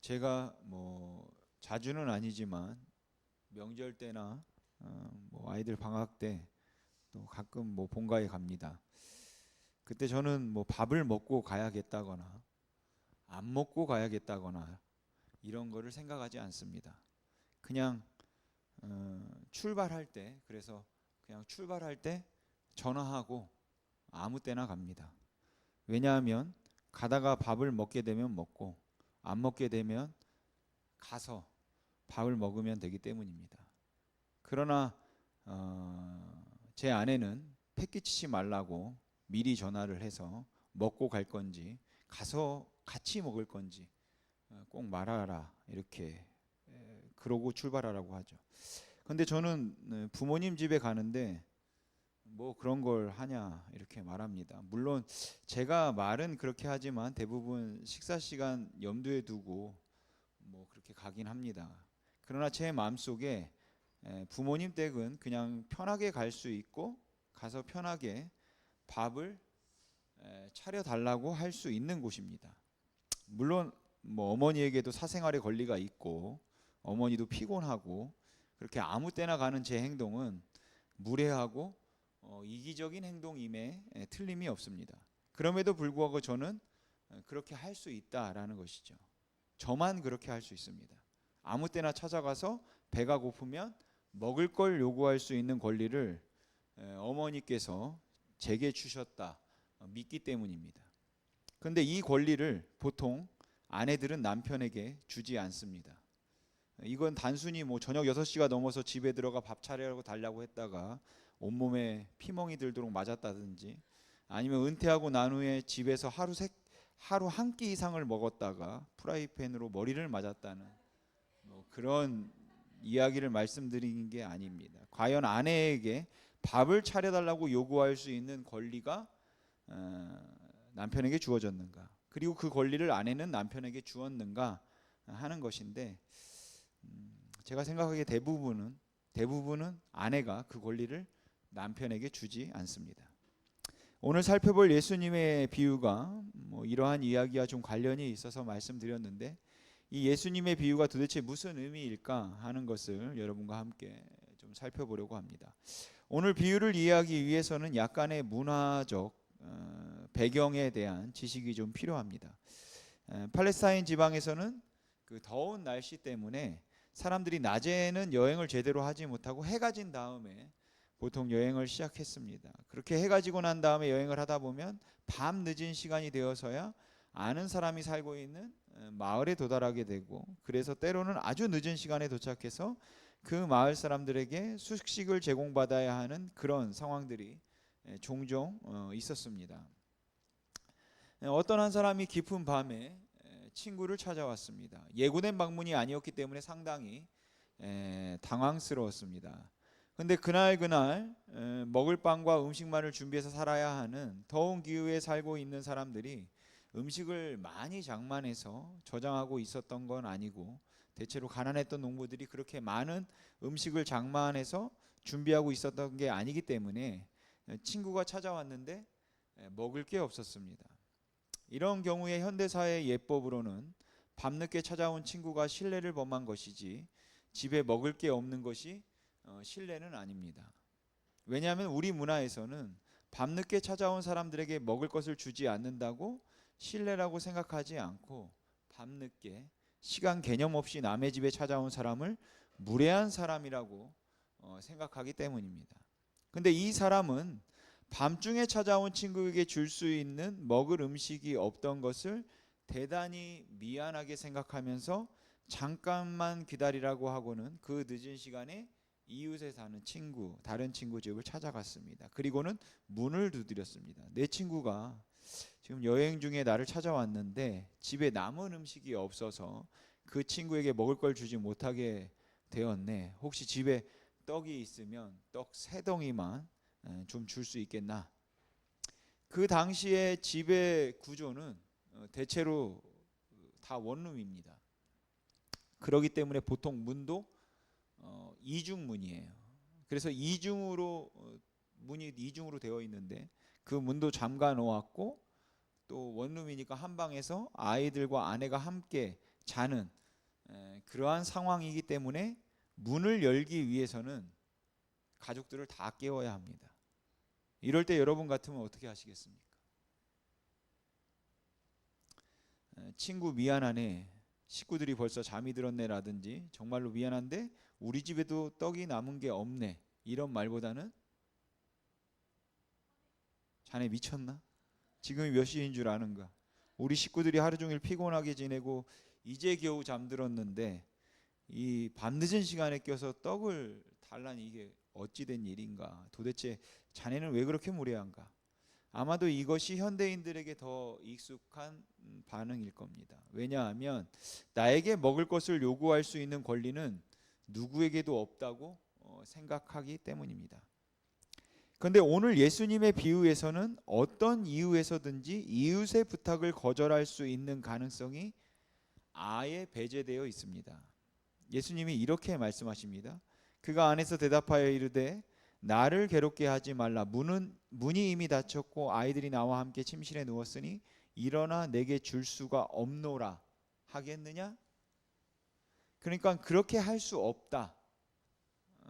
제가 자주는 아니지만 명절 때나 아이들 방학 때 또 가끔 본가에 갑니다. 그때 저는 밥을 먹고 가야겠다거나 안 먹고 가야겠다거나 이런 거를 생각하지 않습니다. 그냥 출발할 때, 그래서 그냥 출발할 때 전화하고 아무 때나 갑니다. 왜냐하면 가다가 밥을 먹게 되면 먹고 안 먹게 되면 가서 밥을 먹으면 되기 때문입니다. 그러나 제 아내는 패 끼치지 말라고 미리 전화를 해서 먹고 갈 건지 가서 같이 먹을 건지 꼭 말하라, 이렇게 그러고 출발하라고 하죠. 근데 저는 부모님 집에 가는데 그런 걸 하냐 이렇게 말합니다. 물론 제가 말은 그렇게 하지만 대부분 식사 시간 염두에 두고 그렇게 가긴 합니다. 그러나 제 마음속에 부모님 댁은 그냥 편하게 갈 수 있고 가서 편하게 밥을 차려 달라고 할 수 있는 곳입니다. 물론 어머니에게도 사생활의 권리가 있고 어머니도 피곤하고 그렇게 아무 때나 가는 제 행동은 무례하고 이기적인 행동임에 틀림이 없습니다. 그럼에도 불구하고 저는 그렇게 할 수 있다라는 것이죠. 저만 그렇게 할 수 있습니다. 아무 때나 찾아가서 배가 고프면 먹을 걸 요구할 수 있는 권리를 어머니께서 제게 주셨다 믿기 때문입니다. 그런데 이 권리를 보통 아내들은 남편에게 주지 않습니다. 이건 단순히 저녁 6시가 넘어서 집에 들어가 밥 차려고 달라고 했다가 온몸에 피멍이 들도록 맞았다든지, 아니면 은퇴하고 난 후에 집에서 하루 한 끼 이상을 먹었다가 프라이팬으로 머리를 맞았다는 그런 이야기를 말씀드리는 게 아닙니다. 과연 아내에게 밥을 차려달라고 요구할 수 있는 권리가 남편에게 주어졌는가, 그리고 그 권리를 아내는 남편에게 주었는가 하는 것인데, 제가 생각하기에 대부분은 아내가 그 권리를 남편에게 주지 않습니다. 오늘 살펴볼 예수님의 비유가 이러한 이야기와 좀 관련이 있어서 말씀드렸는데, 이 예수님의 비유가 도대체 무슨 의미일까 하는 것을 여러분과 함께 좀 살펴보려고 합니다. 오늘 비유를 이해하기 위해서는 약간의 문화적 배경에 대한 지식이 좀 필요합니다. 팔레스타인 지방에서는 그 더운 날씨 때문에 사람들이 낮에는 여행을 제대로 하지 못하고 해가 진 다음에 보통 여행을 시작했습니다. 그렇게 해가 지고 난 다음에 여행을 하다 보면 밤 늦은 시간이 되어서야 아는 사람이 살고 있는 마을에 도달하게 되고, 그래서 때로는 아주 늦은 시간에 도착해서 그 마을 사람들에게 숙식을 제공받아야 하는 그런 상황들이 종종 있었습니다. 어떤 한 사람이 깊은 밤에 친구를 찾아왔습니다. 예고된 방문이 아니었기 때문에 상당히 당황스러웠습니다. 근데 그날 먹을 빵과 음식만을 준비해서 살아야 하는 더운 기후에 살고 있는 사람들이 음식을 많이 장만해서 저장하고 있었던 건 아니고, 대체로 가난했던 농부들이 그렇게 많은 음식을 장만해서 준비하고 있었던 게 아니기 때문에 친구가 찾아왔는데 먹을 게 없었습니다. 이런 경우에 현대사회 예법으로는 밤늦게 찾아온 친구가 실례를 범한 것이지 집에 먹을 게 없는 것이 실례는 아닙니다. 왜냐하면 우리 문화에서는 밤늦게 찾아온 사람들에게 먹을 것을 주지 않는다고 실례라고 생각하지 않고, 밤늦게 시간 개념 없이 남의 집에 찾아온 사람을 무례한 사람이라고 생각하기 때문입니다. 근데 이 사람은 밤중에 찾아온 친구에게 줄 수 있는 먹을 음식이 없던 것을 대단히 미안하게 생각하면서 잠깐만 기다리라고 하고는 그 늦은 시간에 이웃에 사는 다른 친구 집을 찾아갔습니다. 그리고는 문을 두드렸습니다. 내 친구가 지금 여행 중에 나를 찾아왔는데 집에 남은 음식이 없어서 그 친구에게 먹을 걸 주지 못하게 되었네. 혹시 집에 떡이 있으면 떡 3덩이만 좀 줄 수 있겠나? 그 당시에 집의 구조는 대체로 다 원룸입니다. 그렇기 때문에 보통 문도 이중문이에요. 그래서 문이 이중으로 되어 있는데 그 문도 잠가 놓았고, 또 원룸이니까 한 방에서 아이들과 아내가 함께 자는 그러한 상황이기 때문에 문을 열기 위해서는 가족들을 다 깨워야 합니다. 이럴 때 여러분 같으면 어떻게 하시겠습니까? 친구 미안하네, 식구들이 벌써 잠이 들었네라든지 정말로 미안한데 우리 집에도 떡이 남은 게 없네, 이런 말보다는 자네 미쳤나? 지금이 몇 시인 줄 아는가? 우리 식구들이 하루 종일 피곤하게 지내고 이제 겨우 잠들었는데 이 밤늦은 시간에 껴서 떡을 달라니 이게 어찌된 일인가? 도대체 자네는 왜 그렇게 무례한가? 아마도 이것이 현대인들에게 더 익숙한 반응일 겁니다. 왜냐하면 나에게 먹을 것을 요구할 수 있는 권리는 누구에게도 없다고 생각하기 때문입니다. 그런데 오늘 예수님의 비유에서는 어떤 이유에서든지 이웃의 부탁을 거절할 수 있는 가능성이 아예 배제되어 있습니다. 예수님이 이렇게 말씀하십니다. 그가 안에서 대답하여 이르되 나를 괴롭게 하지 말라. 문이 이미 닫혔고 아이들이 나와 함께 침실에 누웠으니 일어나 내게 줄 수가 없노라 하겠느냐? 그러니까 그렇게 할 수 없다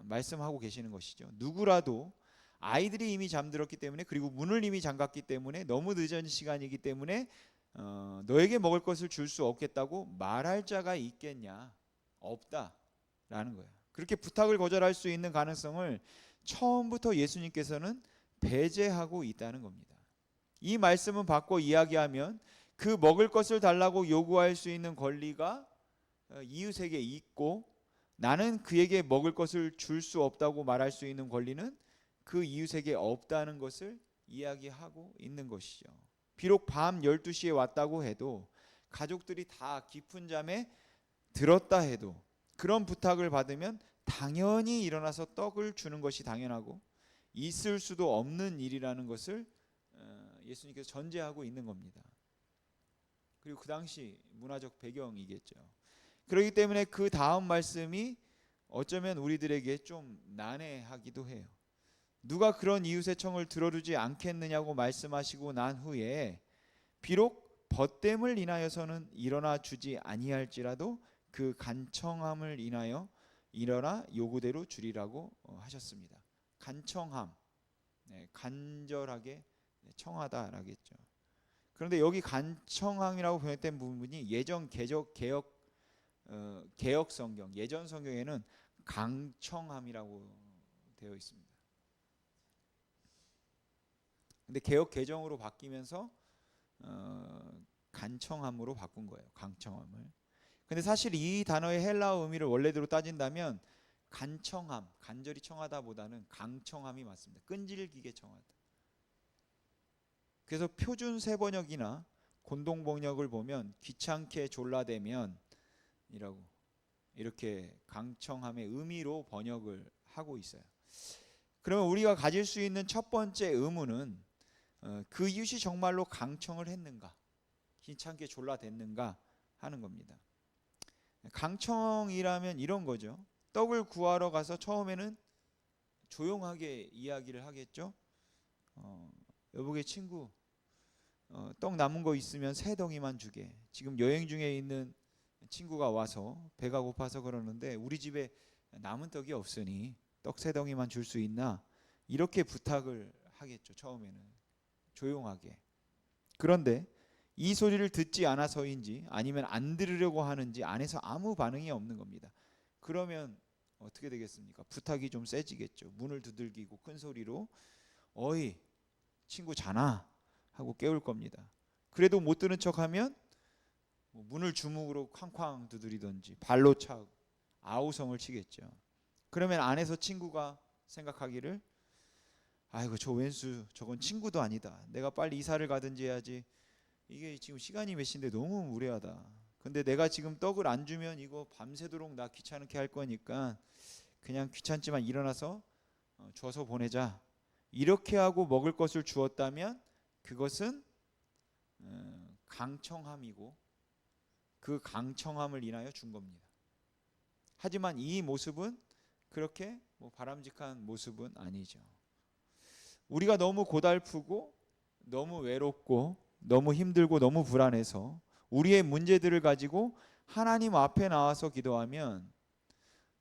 말씀하고 계시는 것이죠. 누구라도 아이들이 이미 잠들었기 때문에, 그리고 문을 이미 잠갔기 때문에, 너무 늦은 시간이기 때문에 너에게 먹을 것을 줄 수 없겠다고 말할 자가 있겠냐? 없다라는 거예요. 그렇게 부탁을 거절할 수 있는 가능성을 처음부터 예수님께서는 배제하고 있다는 겁니다. 이 말씀은 바꿔 이야기하면 그 먹을 것을 달라고 요구할 수 있는 권리가 이웃에게 있고, 나는 그에게 먹을 것을 줄 수 없다고 말할 수 있는 권리는 그 이웃에게 없다는 것을 이야기하고 있는 것이죠. 비록 밤 12시에 왔다고 해도, 가족들이 다 깊은 잠에 들었다 해도, 그런 부탁을 받으면 당연히 일어나서 떡을 주는 것이 당연하고 있을 수도 없는 일이라는 것을 예수님께서 전제하고 있는 겁니다. 그리고 그 당시 문화적 배경이겠죠. 그렇기 때문에 그 다음 말씀이 어쩌면 우리들에게 좀 난해하기도 해요. 누가 그런 이웃의 청을 들어주지 않겠느냐고 말씀하시고 난 후에 비록 벗됨을 인하여서는 일어나 주지 아니할지라도 그 간청함을 인하여 일어나 요구대로 주리라고 하셨습니다. 간청함, 간절하게 청하다라겠죠. 그런데 여기 간청함이라고 번역된 부분이 예전 개역 성경, 예전 성경에는 강청함이라고 되어 있습니다. 근데 개역 개정으로 바뀌면서 간청함으로 바꾼 거예요. 강청함을. 근데 사실 이 단어의 헬라어 의미를 원래대로 따진다면 간청함, 간절히 청하다보다는 강청함이 맞습니다. 끈질기게 청하다. 그래서 표준 세번역이나 공동 번역을 보면 귀찮게 졸라대면 이라고 이렇게 강청함의 의미로 번역을 하고 있어요. 그러면 우리가 가질 수 있는 첫 번째 의문은 그 이웃이 정말로 강청을 했는가, 귀찮게 졸라댔는가 하는 겁니다. 강청이라면 이런 거죠. 떡을 구하러 가서 처음에는 조용하게 이야기를 하겠죠. 여보게 친구, 떡 남은 거 있으면 세 덩이만 주게. 지금 여행 중에 있는 친구가 와서 배가 고파서 그러는데 우리 집에 남은 떡이 없으니 떡 세 덩이만 줄 수 있나? 이렇게 부탁을 하겠죠. 처음에는 조용하게. 그런데 이 소리를 듣지 않아서인지 아니면 안 들으려고 하는지 안에서 아무 반응이 없는 겁니다. 그러면 어떻게 되겠습니까? 부탁이 좀 세지겠죠. 문을 두들기고 큰 소리로 어이 친구 자나? 하고 깨울 겁니다. 그래도 못 들은 척하면 문을 주먹으로 쾅쾅 두드리든지 발로 차고 아우성을 치겠죠. 그러면 안에서 친구가 생각하기를 아이고 저 왼수 저건 친구도 아니다. 내가 빨리 이사를 가든지 해야지. 이게 지금 시간이 몇 시인데 너무 무례하다. 근데 내가 지금 떡을 안 주면 이거 밤새도록 나 귀찮게 할 거니까 그냥 귀찮지만 일어나서 줘서 보내자. 이렇게 하고 먹을 것을 주었다면 그것은 강청함이고 그 강청함을 인하여 준 겁니다. 하지만 이 모습은 그렇게 바람직한 모습은 아니죠. 우리가 너무 고달프고 너무 외롭고 너무 힘들고 너무 불안해서 우리의 문제들을 가지고 하나님 앞에 나와서 기도하면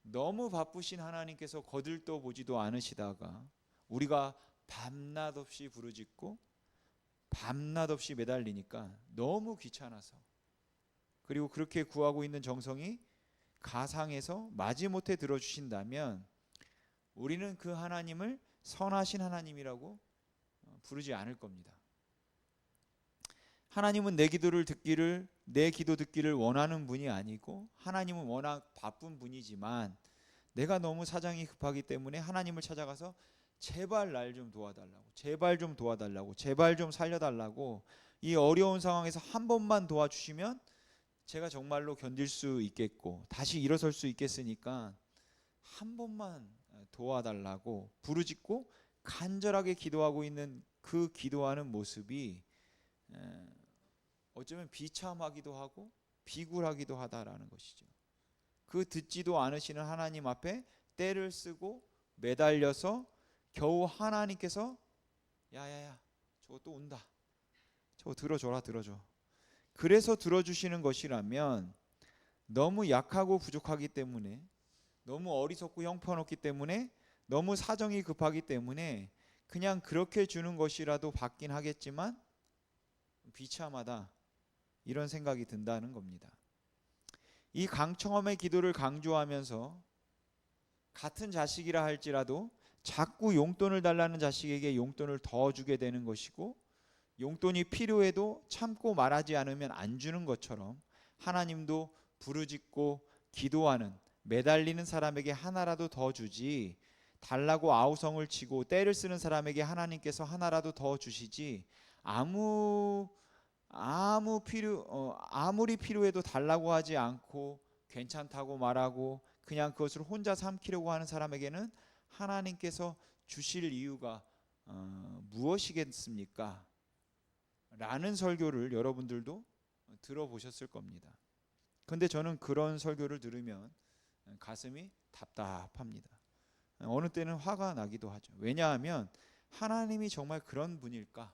너무 바쁘신 하나님께서 거들떠 보지도 않으시다가 우리가 밤낮 없이 부르짖고 밤낮 없이 매달리니까 너무 귀찮아서, 그리고 그렇게 구하고 있는 정성이 가상해서 마지못해 들어주신다면 우리는 그 하나님을 선하신 하나님이라고 부르지 않을 겁니다. 하나님은 내 기도 듣기를 원하는 분이 아니고, 하나님은 워낙 바쁜 분이지만 내가 너무 사정이 급하기 때문에 하나님을 찾아가서 제발 날 좀 도와달라고, 제발 좀 도와달라고, 제발 좀 살려달라고, 이 어려운 상황에서 한 번만 도와주시면 제가 정말로 견딜 수 있겠고 다시 일어설 수 있겠으니까 한 번만 도와달라고 부르짖고 간절하게 기도하고 있는 그 기도하는 모습이 어쩌면 비참하기도 하고 비굴하기도 하다라는 것이죠. 그 듣지도 않으시는 하나님 앞에 떼를 쓰고 매달려서 겨우 하나님께서 야야야 저거 또 온다, 저거 들어줘라, 들어줘. 그래서 들어주시는 것이라면 너무 약하고 부족하기 때문에, 너무 어리석고 형편없기 때문에, 너무 사정이 급하기 때문에 그냥 그렇게 주는 것이라도 받긴 하겠지만 비참하다, 이런 생각이 든다는 겁니다. 이 강청함의 기도를 강조하면서 같은 자식이라 할지라도 자꾸 용돈을 달라는 자식에게 용돈을 더 주게 되는 것이고, 용돈이 필요해도 참고 말하지 않으면 안 주는 것처럼 하나님도 부르짖고 기도하는 매달리는 사람에게 하나라도 더 주지, 달라고 아우성을 치고 떼를 쓰는 사람에게 하나님께서 하나라도 더 주시지, 아무리 필요해도 달라고 하지 않고 괜찮다고 말하고 그냥 그것을 혼자 삼키려고 하는 사람에게는 하나님께서 주실 이유가 무엇이겠습니까? 라는 설교를 여러분들도 들어보셨을 겁니다. 근데 저는 그런 설교를 들으면 가슴이 답답합니다. 어느 때는 화가 나기도 하죠. 왜냐하면 하나님이 정말 그런 분일까?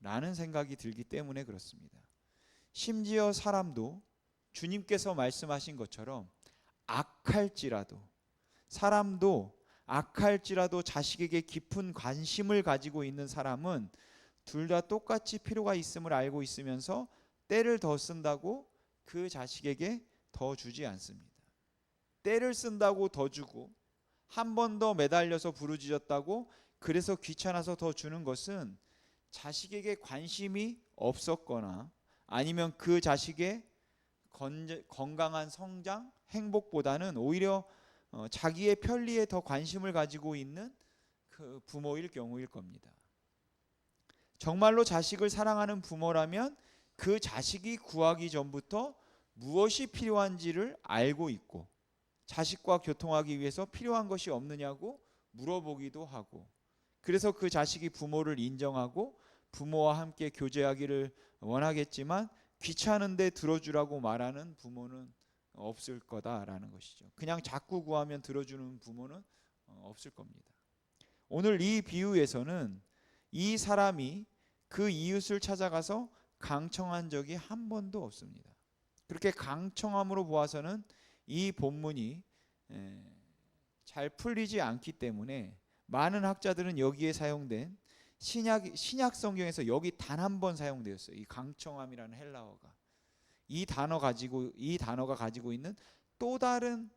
라는 생각이 들기 때문에 그렇습니다. 심지어 사람도 주님께서 말씀하신 것처럼 악할지라도 자식에게 깊은 관심을 가지고 있는 사람은 둘 다 똑같이 필요가 있음을 알고 있으면서 때를 더 쓴다고 그 자식에게 더 주지 않습니다. 때를 쓴다고 더 주고 한 번 더 매달려서 부르짖었다고 그래서 귀찮아서 더 주는 것은 자식에게 관심이 없었거나 아니면 그 자식의 건강한 성장, 행복보다는 오히려 자기의 편리에 더 관심을 가지고 있는 그 부모일 경우일 겁니다. 정말로 자식을 사랑하는 부모라면 그 자식이 구하기 전부터 무엇이 필요한지를 알고 있고 자식과 교통하기 위해서 필요한 것이 없느냐고 물어보기도 하고, 그래서 그 자식이 부모를 인정하고 부모와 함께 교제하기를 원하겠지만 귀찮은데 들어주라고 말하는 부모는 없을 거다라는 것이죠. 그냥 자꾸 구하면 들어주는 부모는 없을 겁니다. 오늘 이 비유에서는 이 사람이 그 이웃을 찾아가서 강청한 적이 한 번도 없습니다. 그렇게 강청함으로 보아서는 이 본문이 잘 풀리지 않기 때문에 많은 학자들은 여기에 사용된 신약 성경에서 여기 단 한 번 사용되었어요. 이 강청함이라는 헬라어가 이 단어가 가지고 있는 또 다른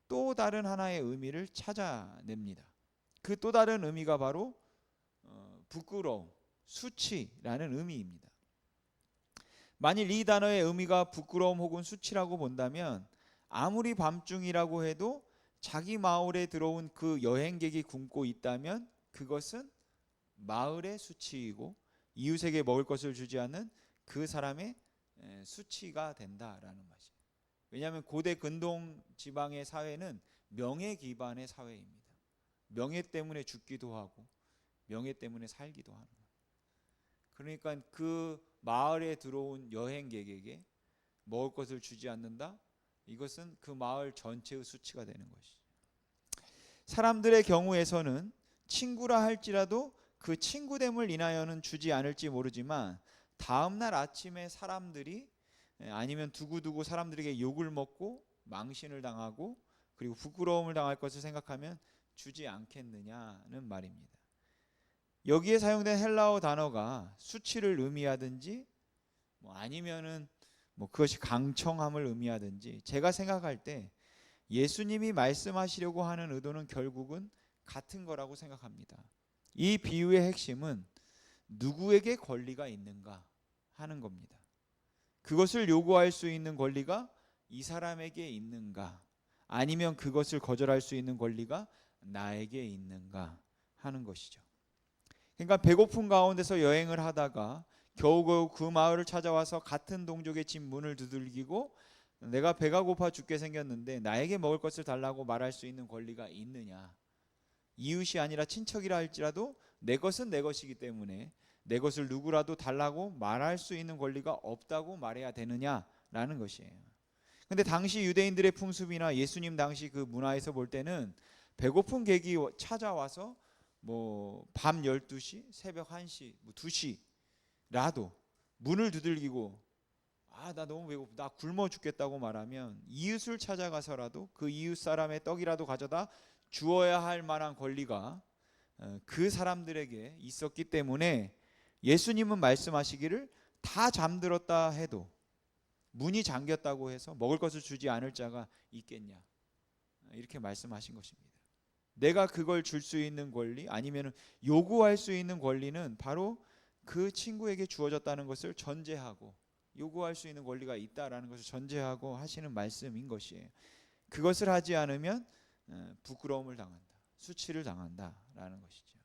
하나의 의미를 찾아냅니다. 그 또 다른 의미가 바로 부끄러움, 수치라는 의미입니다. 만일 이 단어의 의미가 부끄러움 혹은 수치라고 본다면 아무리 밤중이라고 해도 자기 마을에 들어온 그 여행객이 굶고 있다면 그것은 마을의 수치이고 이웃에게 먹을 것을 주지 않는 그 사람의 수치가 된다라는 것이에요. 왜냐하면 고대 근동 지방의 사회는 명예 기반의 사회입니다. 명예 때문에 죽기도 하고 명예 때문에 살기도 하는 거예요. 그러니까 그 마을에 들어온 여행객에게 먹을 것을 주지 않는다? 이것은 그 마을 전체의 수치가 되는 것이죠. 사람들의 경우에서는 친구라 할지라도 그 친구됨을 인하여는 주지 않을지 모르지만 다음날 아침에 사람들이 아니면 두고두고 사람들에게 욕을 먹고 망신을 당하고 그리고 부끄러움을 당할 것을 생각하면 주지 않겠느냐는 말입니다. 여기에 사용된 헬라어 단어가 수치를 의미하든지 아니면은 그것이 강청함을 의미하든지, 제가 생각할 때 예수님이 말씀하시려고 하는 의도는 결국은 같은 거라고 생각합니다. 이 비유의 핵심은 누구에게 권리가 있는가 하는 겁니다. 그것을 요구할 수 있는 권리가 이 사람에게 있는가, 아니면 그것을 거절할 수 있는 권리가 나에게 있는가 하는 것이죠. 그러니까 배고픈 가운데서 여행을 하다가 겨우겨우 그 마을을 찾아와서 같은 동족의 집 문을 두들기고 내가 배가 고파 죽게 생겼는데 나에게 먹을 것을 달라고 말할 수 있는 권리가 있느냐. 이웃이 아니라 친척이라 할지라도 내 것은 내 것이기 때문에 내 것을 누구라도 달라고 말할 수 있는 권리가 없다고 말해야 되느냐라는 것이에요. 근데 당시 유대인들의 풍습이나 예수님 당시 그 문화에서 볼 때는 배고픈 객이 찾아와서 밤 12시, 새벽 1시, 2시라도 문을 두들기고 나 너무 배고프다, 나 굶어 죽겠다고 말하면 이웃을 찾아가서라도 그 이웃 사람의 떡이라도 가져다 주어야 할 만한 권리가 그 사람들에게 있었기 때문에 예수님은 말씀하시기를 다 잠들었다 해도 문이 잠겼다고 해서 먹을 것을 주지 않을 자가 있겠냐, 이렇게 말씀하신 것입니다. 내가 그걸 줄 수 있는 권리, 아니면 요구할 수 있는 권리는 바로 그 친구에게 주어졌다는 것을 전제하고, 요구할 수 있는 권리가 있다라는 것을 전제하고 하시는 말씀인 것이에요. 그것을 하지 않으면 부끄러움을 당한다, 수치를 당한다라는 것이죠.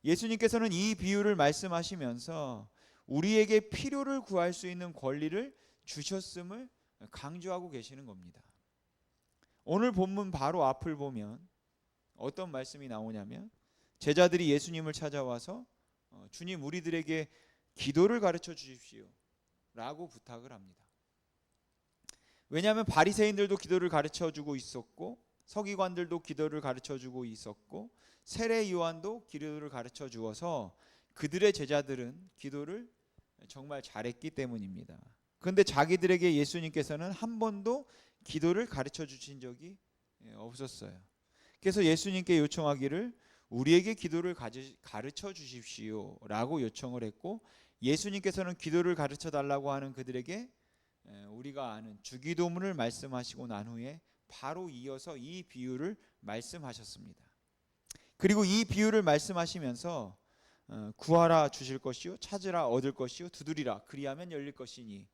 예수님께서는 이 비유를 말씀하시면서 우리에게 필요를 구할 수 있는 권리를 주셨음을 강조하고 계시는 겁니다. 오늘 본문 바로 앞을 보면 어떤 말씀이 나오냐면, 제자들이 예수님을 찾아와서 주님, 우리들에게 기도를 가르쳐 주십시오 라고 부탁을 합니다. 왜냐하면 바리새인들도 기도를 가르쳐 주고 있었고, 서기관들도 기도를 가르쳐 주고 있었고, 세례 요한도 기도를 가르쳐 주어서 그들의 제자들은 기도를 정말 잘했기 때문입니다. 그런데 자기들에게 예수님께서는 한 번도 기도를 가르쳐 주신 적이 없었어요. 그래서 예수님께 요청하기를 우리에게 기도를 가르쳐 주십시오 라고 요청을 했고, 예수님께서는 기도를 가르쳐 달라고 하는 그들에게 우리가 아는 주기도문을 말씀하시고 난 후에 바로 이어서 이 비유를 말씀하셨습니다. 그리고 이 비유를 말씀하시면서 구하라 주실 것이요, 찾으라 얻을 것이요, 두드리라 그리하면 열릴 것이니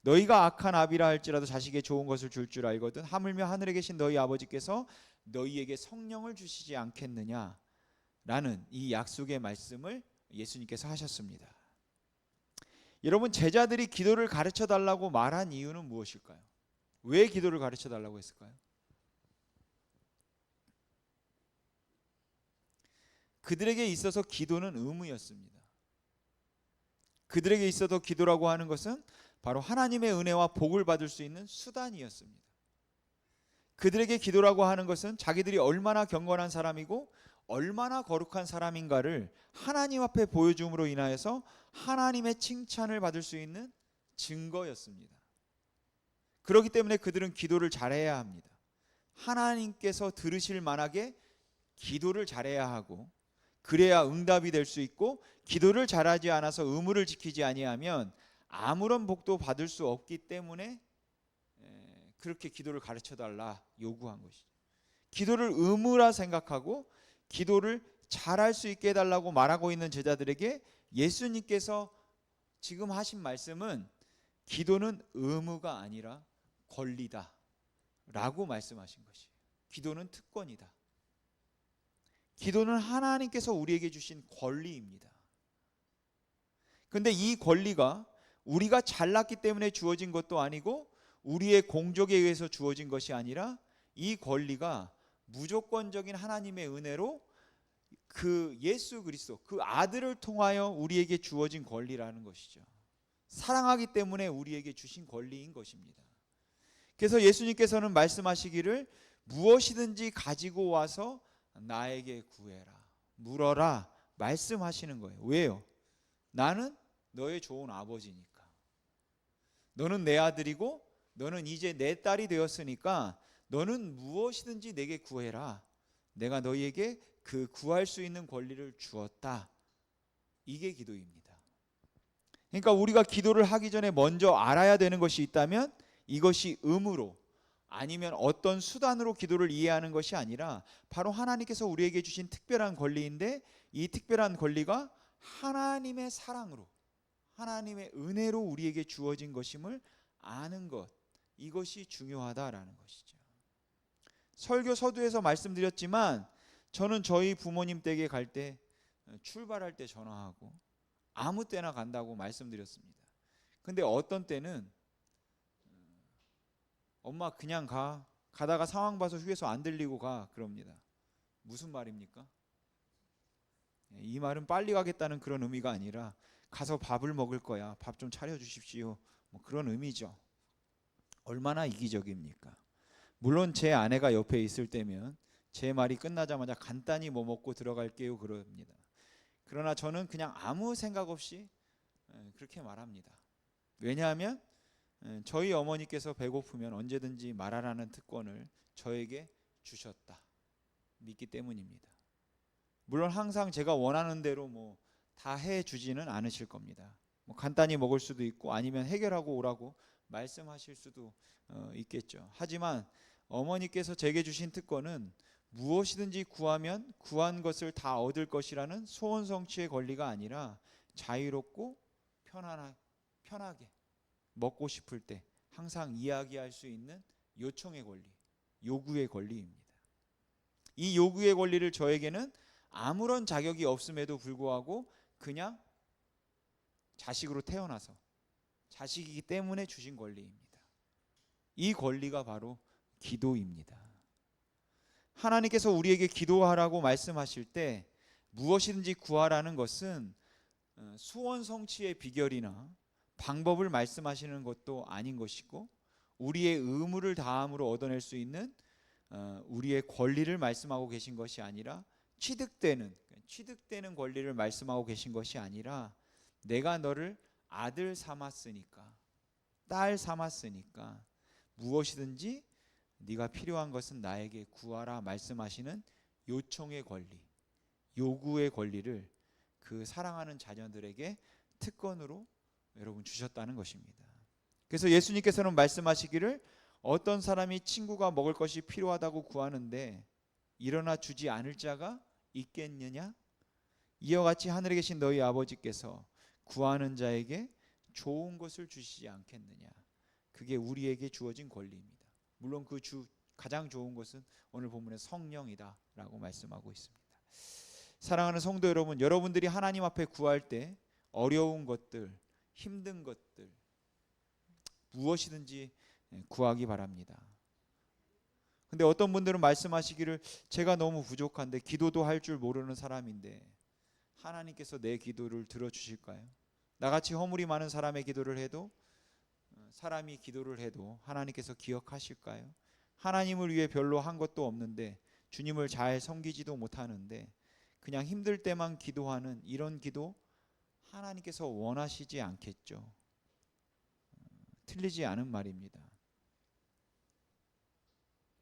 너희가 악한 아비라 할지라도 자식의 좋은 것을 줄 줄 알거든 하물며 하늘에 계신 너희 아버지께서 너희에게 성령을 주시지 않겠느냐 라는 이 약속의 말씀을 예수님께서 하셨습니다. 여러분, 제자들이 기도를 가르쳐 달라고 말한 이유는 무엇일까요? 왜 기도를 가르쳐 달라고 했을까요? 그들에게 있어서 기도는 의무였습니다. 그들에게 있어서 기도라고 하는 것은 바로 하나님의 은혜와 복을 받을 수 있는 수단이었습니다. 그들에게 기도라고 하는 것은 자기들이 얼마나 경건한 사람이고 얼마나 거룩한 사람인가를 하나님 앞에 보여줌으로 인하여서 하나님의 칭찬을 받을 수 있는 증거였습니다. 그렇기 때문에 그들은 기도를 잘해야 합니다. 하나님께서 들으실 만하게 기도를 잘해야 하고, 그래야 응답이 될 수 있고, 기도를 잘하지 않아서 의무를 지키지 아니하면 아무런 복도 받을 수 없기 때문에 그렇게 기도를 가르쳐달라 요구한 것이죠. 기도를 의무라 생각하고 기도를 잘할 수 있게 해달라고 말하고 있는 제자들에게 예수님께서 지금 하신 말씀은 기도는 의무가 아니라 권리다 라고 말씀하신 것이에요. 기도는 특권이다. 기도는 하나님께서 우리에게 주신 권리입니다. 그런데 이 권리가 우리가 잘났기 때문에 주어진 것도 아니고 우리의 공적에 의해서 주어진 것이 아니라 이 권리가 무조건적인 하나님의 은혜로 그 예수 그리스도 그 아들을 통하여 우리에게 주어진 권리라는 것이죠. 사랑하기 때문에 우리에게 주신 권리인 것입니다. 그래서 예수님께서는 말씀하시기를 무엇이든지 가지고 와서 나에게 구해라, 물어라 말씀하시는 거예요. 왜요? 나는 너의 좋은 아버지니까. 너는 내 아들이고 너는 이제 내 딸이 되었으니까 너는 무엇이든지 내게 구해라. 내가 너희에게 그 구할 수 있는 권리를 주었다. 이게 기도입니다. 그러니까 우리가 기도를 하기 전에 먼저 알아야 되는 것이 있다면 이것이 의무로 아니면 어떤 수단으로 기도를 이해하는 것이 아니라 바로 하나님께서 우리에게 주신 특별한 권리인데, 이 특별한 권리가 하나님의 사랑으로, 하나님의 은혜로 우리에게 주어진 것임을 아는 것, 이것이 중요하다라는 것이죠. 설교 서두에서 말씀드렸지만 저는 저희 부모님 댁에 갈 때 출발할 때 전화하고 아무 때나 간다고 말씀드렸습니다. 근데 어떤 때는 엄마 그냥 가다가 상황 봐서 휴게소 안 들리고 가 그럽니다. 무슨 말입니까? 이 말은 빨리 가겠다는 그런 의미가 아니라 가서 밥을 먹을 거야, 밥 좀 차려주십시오, 뭐 그런 의미죠. 얼마나 이기적입니까? 물론 제 아내가 옆에 있을 때면 제 말이 끝나자마자 간단히 뭐 먹고 들어갈게요 그럽니다. 그러나 저는 그냥 아무 생각 없이 그렇게 말합니다. 왜냐하면 저희 어머니께서 배고프면 언제든지 말하라는 특권을 저에게 주셨다 믿기 때문입니다. 물론 항상 제가 원하는 대로 뭐 다 해주지는 않으실 겁니다. 뭐 간단히 먹을 수도 있고 아니면 해결하고 오라고 말씀하실 수도 있겠죠. 하지만 어머니께서 제게 주신 특권은 무엇이든지 구하면 구한 것을 다 얻을 것이라는 소원 성취의 권리가 아니라 자유롭고 편하게 먹고 싶을 때 항상 이야기할 수 있는 요청의 권리, 요구의 권리입니다. 이 요구의 권리를 저에게는 아무런 자격이 없음에도 불구하고 그냥 자식으로 태어나서 자식이기 때문에 주신 권리입니다. 이 권리가 바로 기도입니다. 하나님께서 우리에게 기도하라고 말씀하실 때 무엇이든지 구하라는 것은 소원 성취의 비결이나 방법을 말씀하시는 것도 아닌 것이고, 우리의 의무를 다함으로 얻어낼 수 있는 우리의 권리를 말씀하고 계신 것이 아니라 취득되는 권리를 말씀하고 계신 것이 아니라 내가 너를 아들 삼았으니까, 딸 삼았으니까 무엇이든지 네가 필요한 것은 나에게 구하라 말씀하시는 요청의 권리, 요구의 권리를 그 사랑하는 자녀들에게 특권으로 여러분 주셨다는 것입니다. 그래서 예수님께서는 말씀하시기를 어떤 사람이 친구가 먹을 것이 필요하다고 구하는데 일어나 주지 않을 자가 있겠느냐? 이와 같이 하늘에 계신 너희 아버지께서 구하는 자에게 좋은 것을 주시지 않겠느냐? 그게 우리에게 주어진 권리입니다. 물론 그 가장 좋은 것은 오늘 본문의 성령이다라고 말씀하고 있습니다. 사랑하는 성도 여러분, 여러분들이 하나님 앞에 구할 때 어려운 것들, 힘든 것들 무엇이든지 구하기 바랍니다. 근데 어떤 분들은 말씀하시기를 제가 너무 부족한데 기도도 할 줄 모르는 사람인데 하나님께서 내 기도를 들어주실까요? 나같이 허물이 많은 사람의 기도를 해도, 사람이 기도를 해도 하나님께서 기억하실까요? 하나님을 위해 별로 한 것도 없는데 주님을 잘 섬기지도 못하는데 그냥 힘들 때만 기도하는 이런 기도 하나님께서 원하시지 않겠죠. 틀리지 않은 말입니다.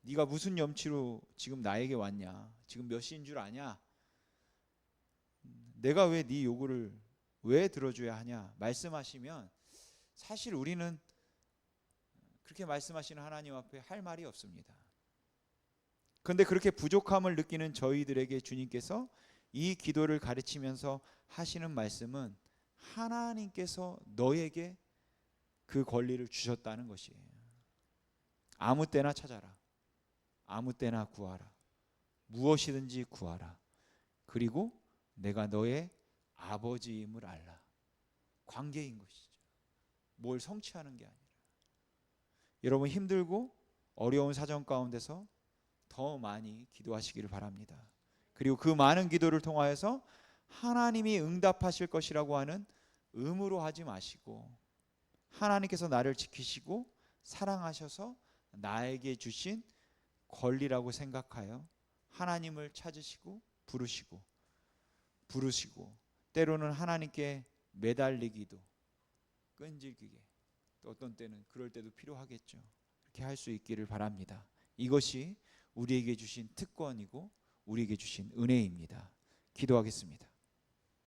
네가 무슨 염치로 지금 나에게 왔냐? 지금 몇 시인 줄 아냐? 내가 왜 네 요구를 왜 들어줘야 하냐? 말씀하시면 사실 우리는 그렇게 말씀하시는 하나님 앞에 할 말이 없습니다. 그런데 그렇게 부족함을 느끼는 저희들에게 주님께서 이 기도를 가르치면서 하시는 말씀은 하나님께서 너에게 그 권리를 주셨다는 것이에요. 아무 때나 찾아라. 아무 때나 구하라. 무엇이든지 구하라. 그리고 내가 너의 아버지임을 알라. 관계인 것이죠. 뭘 성취하는 게 아니라. 여러분 힘들고 어려운 사정 가운데서 더 많이 기도하시기를 바랍니다. 그리고 그 많은 기도를 통하여서 하나님이 응답하실 것이라고 하는 의무로 하지 마시고 하나님께서 나를 지키시고 사랑하셔서 나에게 주신 권리라고 생각하여 하나님을 찾으시고 부르시고 때로는 하나님께 매달리기도 끈질기게 또 어떤 때는 그럴 때도 필요하겠죠. 그렇게 할 수 있기를 바랍니다. 이것이 우리에게 주신 특권이고 우리에게 주신 은혜입니다. 기도하겠습니다.